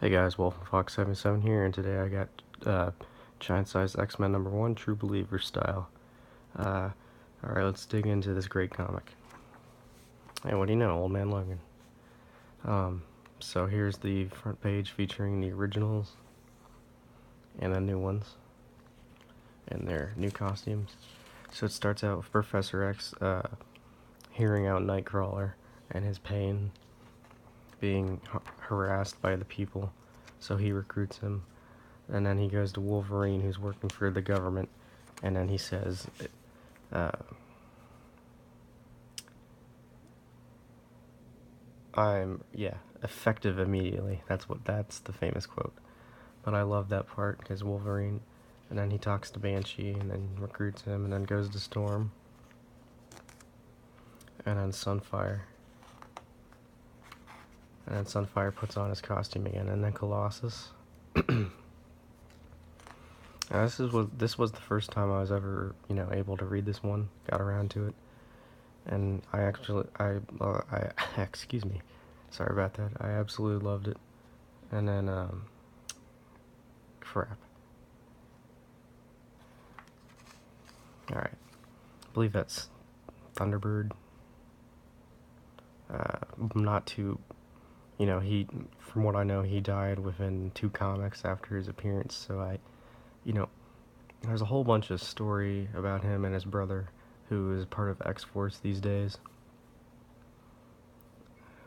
Hey guys, WolfenFox77 here, and today I got Giant Size X-Men #1 True Believer style. Alright, let's dig into this great comic. Hey, what do you know, Old Man Logan? So here's the front page featuring the originals and the new ones and their new costumes. So it starts out with Professor X hearing out Nightcrawler and his pain, being harassed by the people, so he recruits him. And then he goes to Wolverine, who's working for the government, and then he says, effective immediately. That's the famous quote. But I love that part, because Wolverine, and then he talks to Banshee, and then recruits him, and then goes to Storm, and then Sunfire. And then Sunfire puts on his costume again, and then Colossus. This was the first time I was ever, able to read this one. Got around to it, and excuse me, sorry about that. I absolutely loved it. And then, crap. All right, I believe that's Thunderbird. Not too, from what I know, he died within 2 comics after his appearance. So there's a whole bunch of story about him and his brother, who is part of X-Force these days.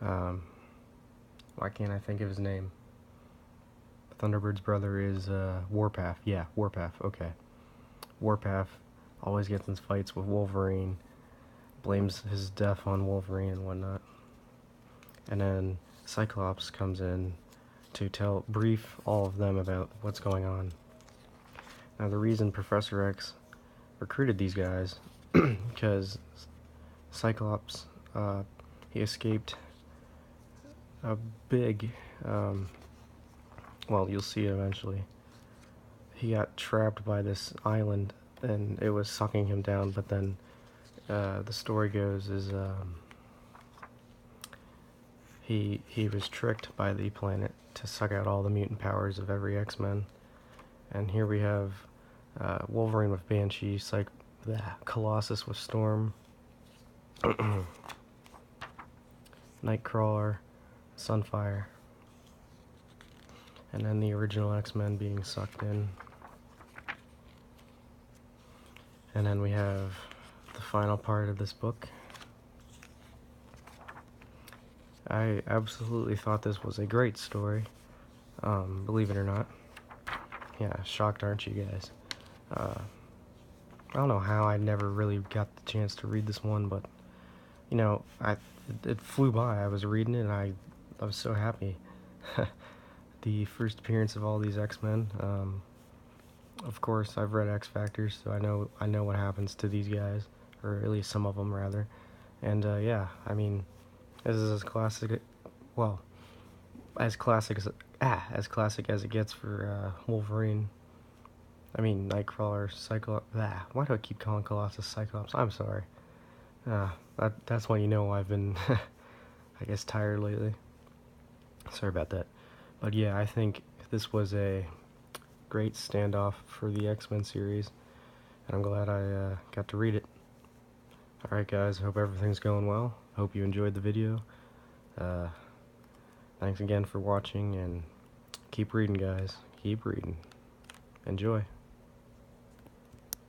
Why can't I think of his name? Thunderbird's brother is Warpath. Yeah, Warpath. Okay. Warpath always gets in fights with Wolverine, blames his death on Wolverine and whatnot. And then Cyclops comes in to brief all of them about what's going on. Now, the reason Professor X recruited these guys, because Cyclops, he escaped a big, well, you'll see it eventually. He got trapped by this island, and it was sucking him down, but then the story goes is he was tricked by the planet to suck out all the mutant powers of every X-Men. And here we have Wolverine with Banshee, Colossus with Storm, Nightcrawler, Sunfire, and then the original X-Men being sucked in. And then we have the final part of this book. I absolutely thought this was a great story, believe it or not. Yeah, shocked, aren't you guys? I don't know how I never really got the chance to read this one, but it flew by. I was reading it, and I was so happy. The first appearance of all these X-Men. Of course, I've read X Factor, so I know what happens to these guys, or at least some of them, rather. And yeah, I mean, this is as classic, well, as classic as it gets for Wolverine. I mean, Nightcrawler, Cyclops. Why do I keep calling Colossus Cyclops? I'm sorry. That's when you know I've been, I guess, tired lately. Sorry about that. But yeah, I think this was a great standoff for the X-Men series, and I'm glad I got to read it. Alright guys, hope everything's going well. Hope you enjoyed the video. Thanks again for watching, and keep reading guys. Keep reading. Enjoy.